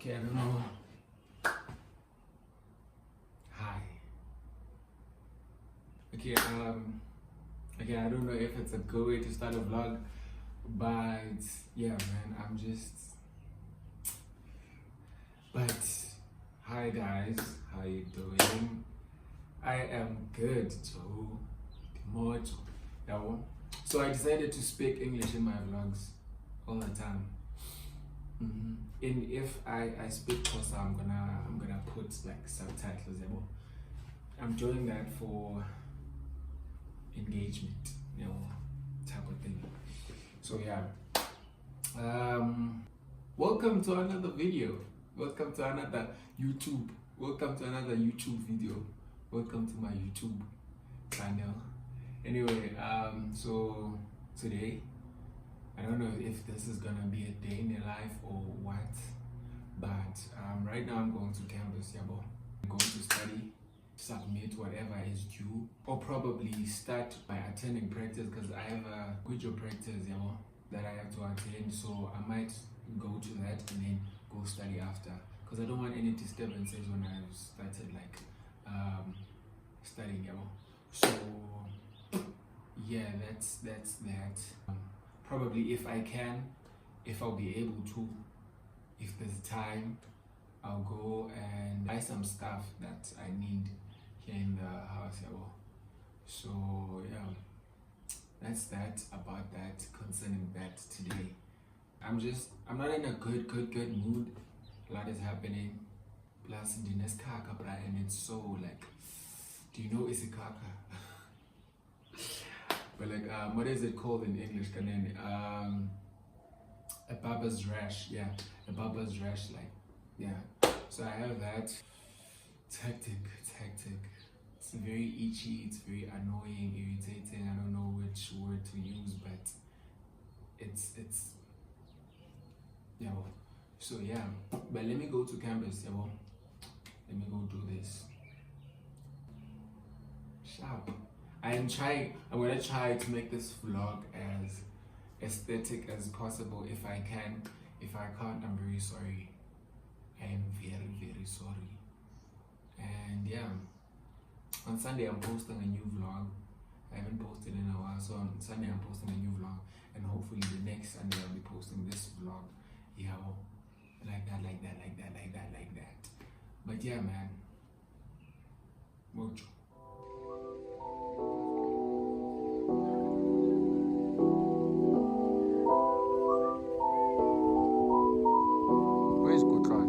Okay, I don't know. Hi. Okay, I don't know if it's a good way to start a vlog, but yeah, man, but hi guys, how you doing? I am good, too. Mojo. Yeah, so I decided to speak English in my vlogs all the time. And if I speak Xhosa, I'm gonna put like subtitles. I'm doing that for engagement, type of thing. So yeah, welcome to another video. Welcome to another YouTube. Welcome to another YouTube video. Welcome to my YouTube channel. Anyway, so today, I don't know if this is gonna be a day in the life or what, but right now I'm going to campus, I'm going to study, submit whatever is due, or probably start by attending practice because I have a video practice, that I have to attend. So I might go to that and then go study after, because I don't want any disturbances when I've started like studying, So yeah, that's that. Probably if I'll be able to, if there's time, I'll go and buy some stuff that I need here in the house. So yeah, that's that about that concerning that today. I'm not in a good mood. A lot is happening. Plus Dines Kaka, and it's so like, do you know Isikaka? But like, what is it called in English? A barber's rash. Yeah, a barber's rash. Like, yeah. So I have that. It's hectic. It's very itchy. It's very annoying, irritating. I don't know which word to use, but it's yeah. So yeah. But let me go to campus. Let me go do this. Sharp. I'm gonna try to make this vlog as aesthetic as possible if I can. If I can't, I'm very sorry. I am very sorry. And yeah, on Sunday I'm posting a new vlog. I haven't posted in a while, so on Sunday I'm posting a new vlog, and hopefully the next Sunday I'll be posting this vlog. Yeah, like that. But yeah, man, mojo. Where's Kutran?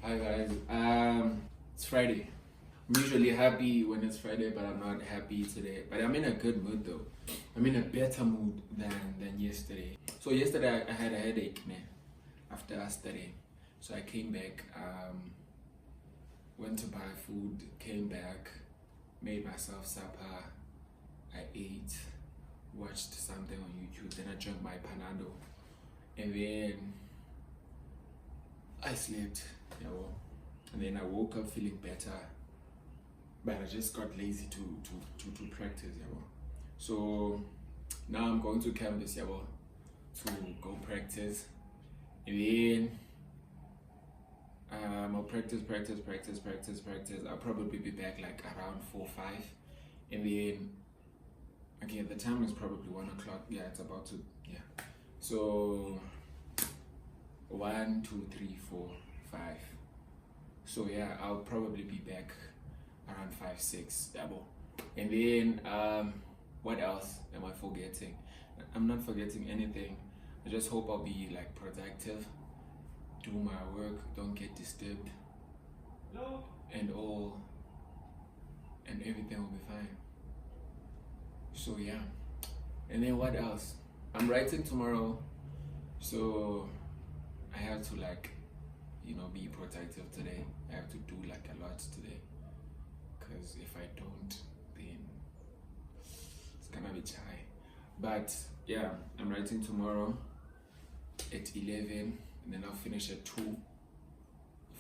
Hi guys, it's Friday. I'm usually happy when it's Friday, but I'm not happy today. But I'm in a good mood though. I'm in a better mood than yesterday. So yesterday I had a headache, man, after studying. So I came back, went to buy food, came back, made myself supper, I ate, watched something on YouTube, then I drank my panado, and then I slept, and then I woke up feeling better, but I just got lazy to practice, So now I'm going to campus, to go practice, and then I'll practice. I'll probably be back like around 4-5, and then again the time is probably 1 o'clock. Yeah, it's about to. Yeah, so 1, 2, 3, 4, 5. So yeah, I'll probably be back around 5, 6. And then what else am I forgetting? I'm not forgetting anything. I just hope I'll be like productive, do my work, don't get disturbed, and everything will be fine. So yeah, and then what else? I'm writing tomorrow, so I have to be productive today. I have to do like a lot today, because if I don't, then it's gonna be shy. But yeah, I'm writing tomorrow at 11, and then I'll finish at 2.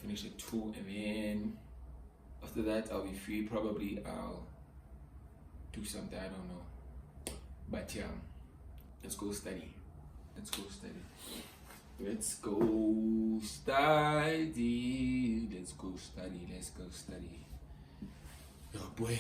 And then after that I'll be free. Probably I'll do something, I don't know. But yeah, let's go study. Let's go study. Oh boy.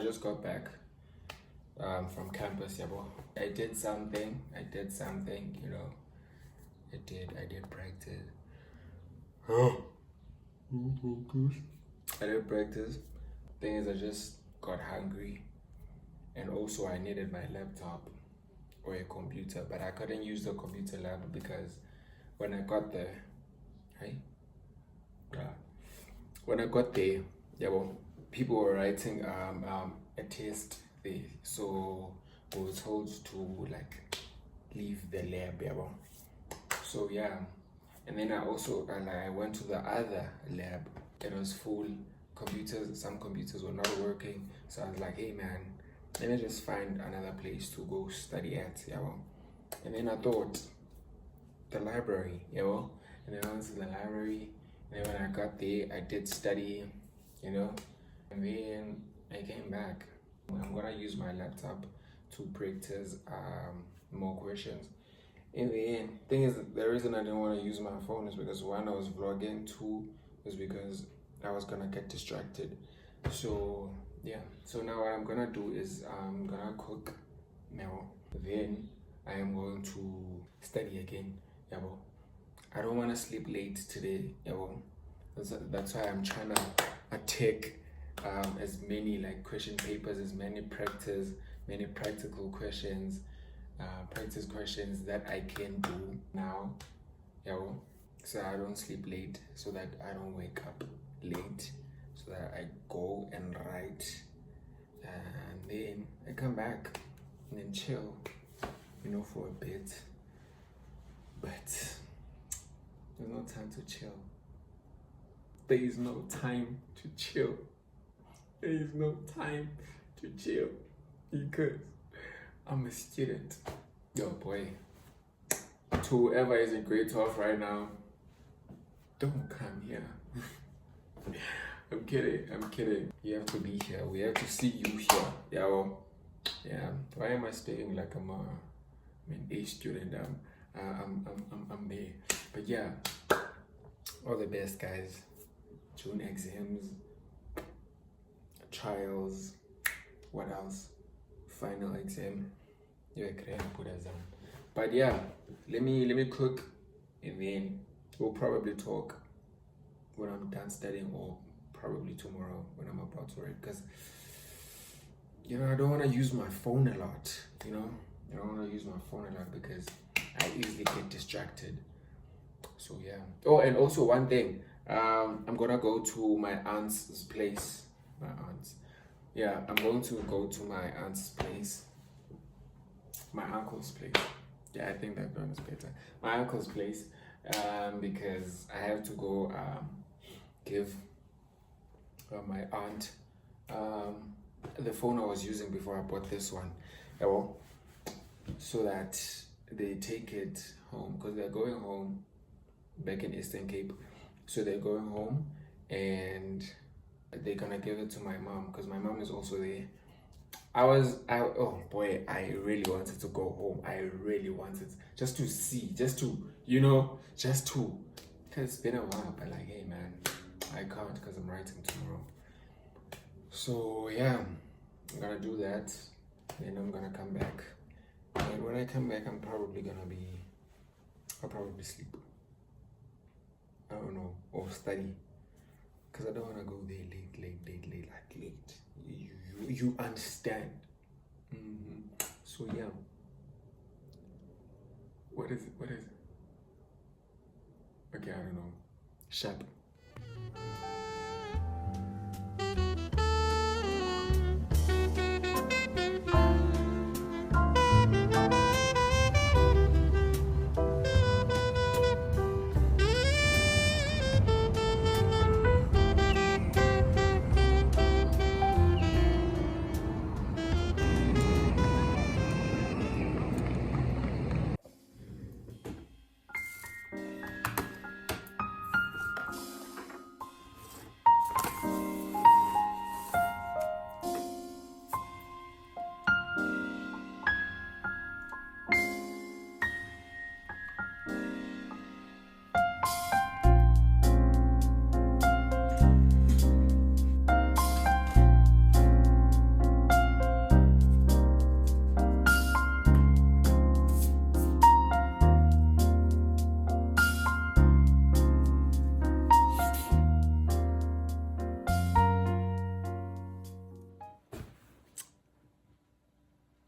just got back from campus, yeah, boy. I did something, you know. I did practice. I did practice. Thing is, I just got hungry, and also I needed my laptop or a computer, but I couldn't use the computer lab because when I got there, right? When I got there, yeah, well, people were writing a test there, so I was told to like leave the lab, yeah, well. So yeah, and then I went to the other lab. It was full. Some computers were not working, so I was like, hey man, let me just find another place to go study at, yeah, well. And then I thought the library, yeah, well. And then I went to the library, and then when I got there, I did study, you know. And then I came back. I'm gonna use my laptop to practice more questions. In the end, thing is, the reason I didn't want to use my phone is because one, I was vlogging, two, was because I was gonna get distracted. So yeah, so now what I'm gonna do is I'm gonna cook now, then I am going to study again, yeah, well. I don't want to sleep late today, yeah, well. That's why I'm trying to take as many like question papers, as many practical questions, practice questions that I can do now, yeah, well, so I don't sleep late, so that I don't wake up late, so that I go and write, and then I come back and then chill, you know, for a bit. But there's no time to chill. There is no time to chill. There is no time to chill because I'm a student. Yo, boy. To whoever is in grade 12 right now, don't come here. I'm kidding. You have to be here. We have to see you here. Yeah, well, yeah. Why am I speaking like I'm an A student? I'm there. But yeah, all the best, guys. June exams, trials, what else? Final exam. Yeah, put us on. But yeah, let me cook, and then we'll probably talk when I'm done studying, or probably tomorrow when I'm about to write, because you know I don't want to use my phone a lot. You know, I don't want to use my phone a lot because I easily get distracted. So yeah. Oh, and also one thing, I'm gonna go to my aunt's place. I'm going to go to my aunt's place, my uncle's place. Yeah, I think that one is better. My uncle's place, because I have to go give my aunt the phone I was using before I bought this one, so that they take it home, because they're going home back in Eastern Cape. So they're going home and they're gonna give it to my mom, because my mom is also there. Oh boy, I really wanted to go home. I really wanted just to see, because it's been a while, but like, hey man, I can't because I'm writing tomorrow. So yeah, I'm gonna do that, then I'm gonna come back. And when I come back, I'll probably sleep. I don't know, or study, because I don't want to go there late. You understand? So yeah. What is it? Okay, I don't know. Sharp.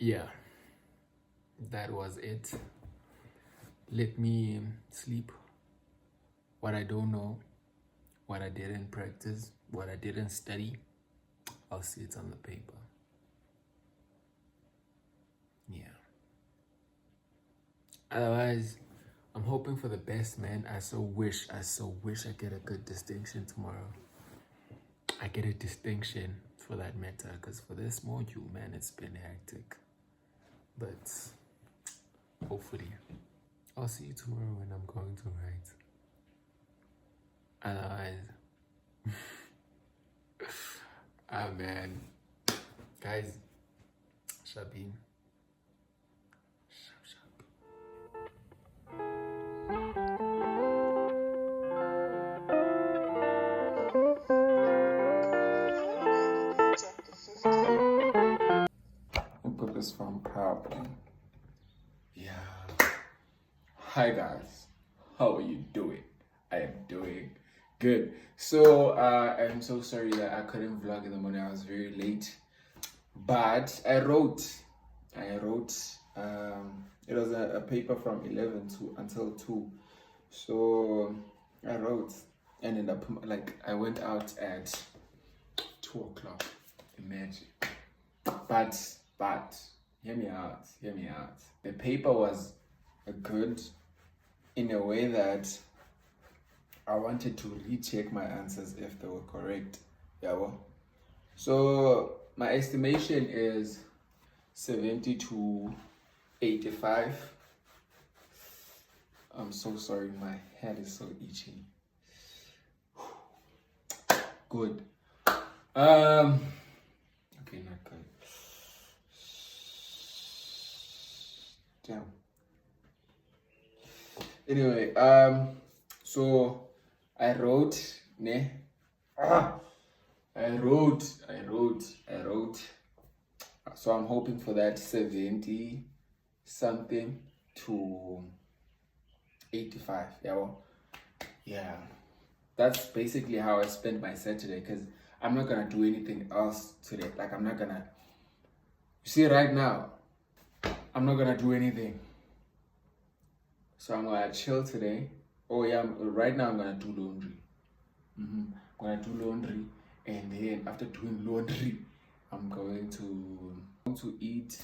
yeah, that was it. Let me sleep. What I don't know, what I didn't practice, what I didn't study, I'll see it on the paper. Yeah. Otherwise, I'm hoping for the best, man. I so wish I get a good distinction tomorrow. I get a distinction for that matter, because for this module, man, it's been hectic. But hopefully, I'll see you tomorrow when I'm going to write. Otherwise, ah man, guys, Shabin. Put this from proudly. Yeah. Hi guys, how are you doing? I am doing good. So I'm so sorry that I couldn't vlog in the morning. I was very late, but I wrote. It was a paper from 11 to until 2. So I wrote, and ended up like I went out at 2 o'clock. Imagine. But hear me out. The paper was good in a way that I wanted to recheck my answers if they were correct. Yeah, well. So my estimation is 70 to 85. I'm so sorry, my head is so itchy. Good. Okay, not good. Damn. Anyway, so I wrote, ne? I wrote. So I'm hoping for that 70 something to 85. Yeah, well, yeah. That's basically how I spent my Saturday, because I'm not gonna do anything else today. Like I'm not gonna, you see right now, I'm not gonna do anything. So I'm gonna chill today. Oh yeah, right now I'm gonna do laundry. I'm gonna do laundry, and then after doing laundry, I'm going to eat,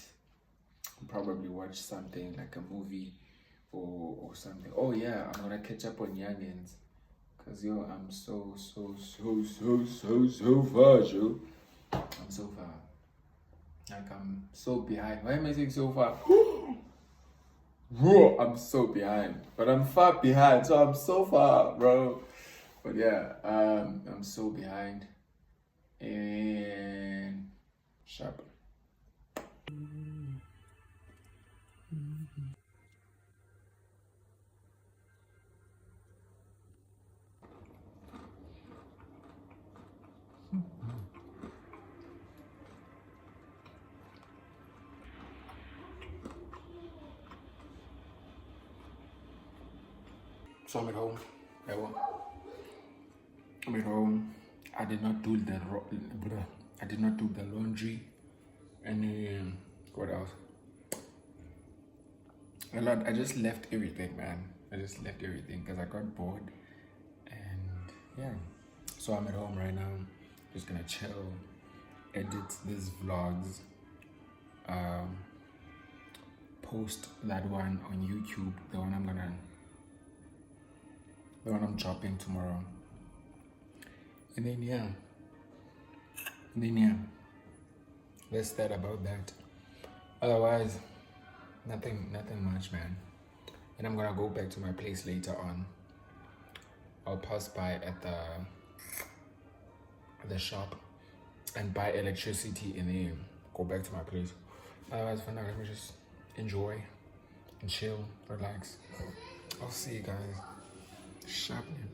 probably watch something like a movie or something. Oh yeah, I'm gonna catch up on Youngins, cause yo, I'm so far, yo. I'm so far. Like I'm so behind. Why am I saying so far? Bro, I'm so behind, but I'm far behind, so I'm so far, bro. But yeah, I'm so behind, and sharp. So I'm at home. I'm at home. I did not do the laundry, and what else? A lot. I just left everything, man. I just left everything because I got bored, and yeah. So I'm at home right now, just gonna chill, edit these vlogs, post that one on YouTube, the one I'm dropping tomorrow, and then yeah, that's that about that. Otherwise, nothing much, man. And I'm gonna go back to my place later on. I'll pass by at the shop and buy electricity, and then go back to my place. Otherwise, for now, let me just enjoy and chill, relax. I'll see you guys. Sharpening.